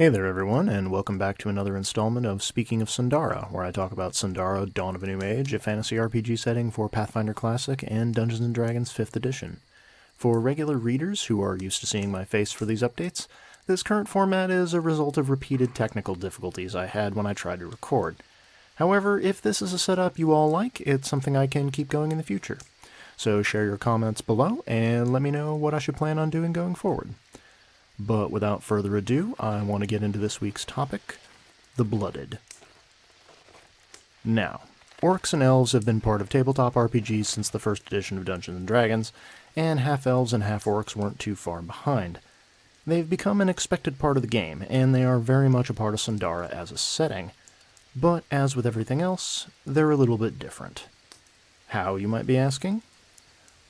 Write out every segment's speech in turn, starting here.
Hey there everyone, and welcome back to another installment of Speaking of Sundara, where I talk about Sundara, Dawn of a New Age, a fantasy RPG setting for Pathfinder Classic and Dungeons & Dragons 5th edition. For regular readers who are used to seeing my face for these updates, this current format is a result of repeated technical difficulties I had when I tried to record. However, if this is a setup you all like, it's something I can keep going in the future. So share your comments below, and let me know what I should plan on doing going forward. But without further ado, I want to get into this week's topic, the Blooded. Now, orcs and elves have been part of tabletop RPGs since the first edition of Dungeons & Dragons, and half-elves and half-orcs weren't too far behind. They've become an expected part of the game, and they are very much a part of Sundara as a setting. But as with everything else, they're a little bit different. How, you might be asking?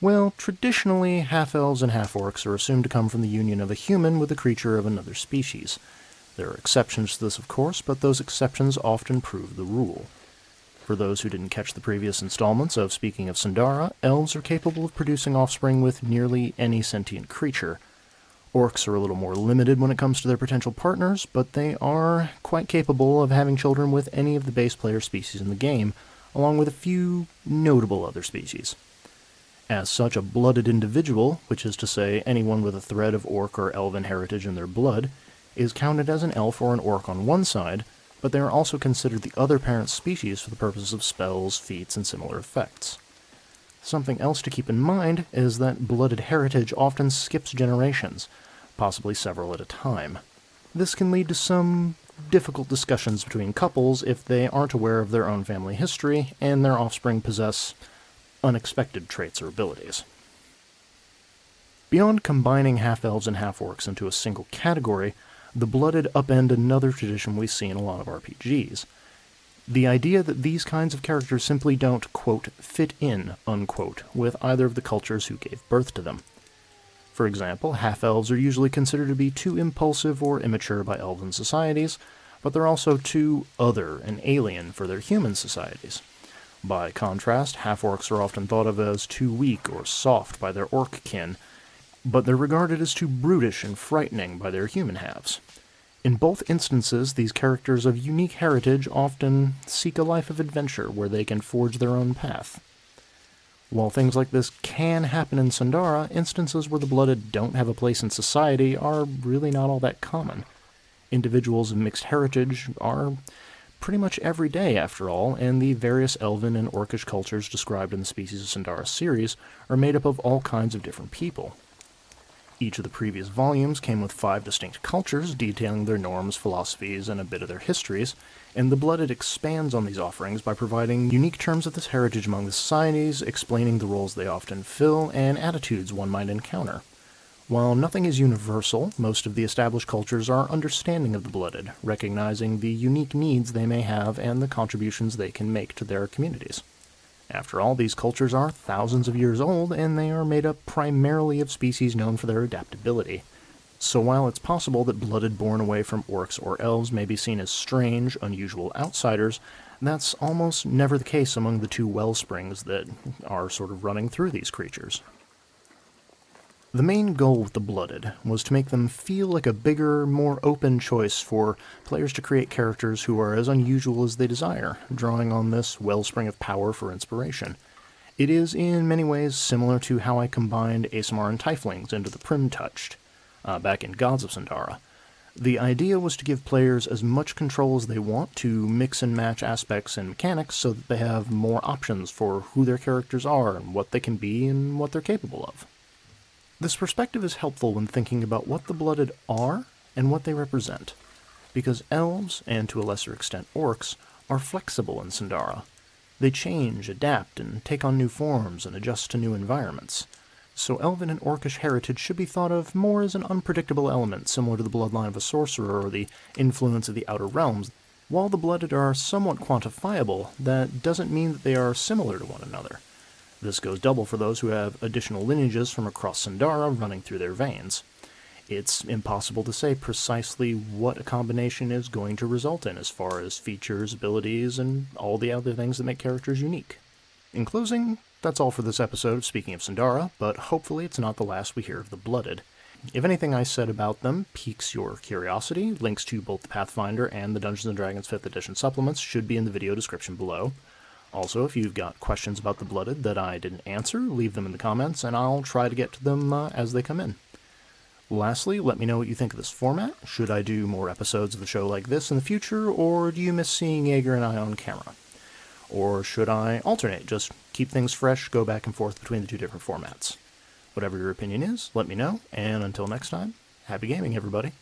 Well, traditionally, half-elves and half-orcs are assumed to come from the union of a human with a creature of another species. There are exceptions to this, of course, but those exceptions often prove the rule. For those who didn't catch the previous installments of Speaking of Sundara, elves are capable of producing offspring with nearly any sentient creature. Orcs are a little more limited when it comes to their potential partners, but they are quite capable of having children with any of the base player species in the game, along with a few notable other species. As such, a blooded individual, which is to say anyone with a thread of orc or elven heritage in their blood, is counted as an elf or an orc on one side, but they are also considered the other parent species for the purposes of spells, feats, and similar effects. Something else to keep in mind is that blooded heritage often skips generations, possibly several at a time. This can lead to some difficult discussions between couples if they aren't aware of their own family history and their offspring possess unexpected traits or abilities. Beyond combining half-elves and half-orcs into a single category, the Blooded upend another tradition we see in a lot of RPGs. The idea that these kinds of characters simply don't, quote, fit in, unquote, with either of the cultures who gave birth to them. For example, half-elves are usually considered to be too impulsive or immature by elven societies, but they're also too other and alien for their human societies. By contrast, half-orcs are often thought of as too weak or soft by their orc kin, but they're regarded as too brutish and frightening by their human halves. In both instances, these characters of unique heritage often seek a life of adventure where they can forge their own path. While things like this can happen in Sundara, instances where the Blooded don't have a place in society are really not all that common. Individuals of mixed heritage are pretty much every day, after all, and the various elven and orcish cultures described in the Species of Sundara series are made up of all kinds of different people. Each of the previous volumes came with 5 distinct cultures, detailing their norms, philosophies, and a bit of their histories, and the Blooded expands on these offerings by providing unique terms of this heritage among the societies, explaining the roles they often fill, and attitudes one might encounter. While nothing is universal, most of the established cultures are understanding of the Blooded, recognizing the unique needs they may have and the contributions they can make to their communities. After all, these cultures are thousands of years old, and they are made up primarily of species known for their adaptability. So while it's possible that Blooded born away from orcs or elves may be seen as strange, unusual outsiders, that's almost never the case among the two wellsprings that are sort of running through these creatures. The main goal with the Blooded was to make them feel like a bigger, more open choice for players to create characters who are as unusual as they desire, drawing on this wellspring of power for inspiration. It is in many ways similar to how I combined Aasimar and Tieflings into the Prim-Touched, back in Gods of Sundara. The idea was to give players as much control as they want to mix and match aspects and mechanics so that they have more options for who their characters are and what they can be and what they're capable of. This perspective is helpful when thinking about what the Blooded are and what they represent, because elves, and to a lesser extent orcs, are flexible in Sundara. They change, adapt, and take on new forms and adjust to new environments. So elven and orcish heritage should be thought of more as an unpredictable element similar to the bloodline of a sorcerer or the influence of the Outer Realms. While the Blooded are somewhat quantifiable, that doesn't mean that they are similar to one another. This goes double for those who have additional lineages from across Sundara running through their veins. It's impossible to say precisely what a combination is going to result in as far as features, abilities, and all the other things that make characters unique. In closing, that's all for this episode of Speaking of Sundara, but hopefully it's not the last we hear of the Blooded. If anything I said about them piques your curiosity, links to both the Pathfinder and the Dungeons & Dragons 5th Edition supplements should be in the video description below. Also, if you've got questions about the Blooded that I didn't answer, leave them in the comments, and I'll try to get to them as they come in. Lastly, let me know what you think of this format. Should I do more episodes of the show like this in the future, or do you miss seeing Jaeger and I on camera? Or should I alternate, just keep things fresh, go back and forth between the two different formats? Whatever your opinion is, let me know, and until next time, happy gaming, everybody.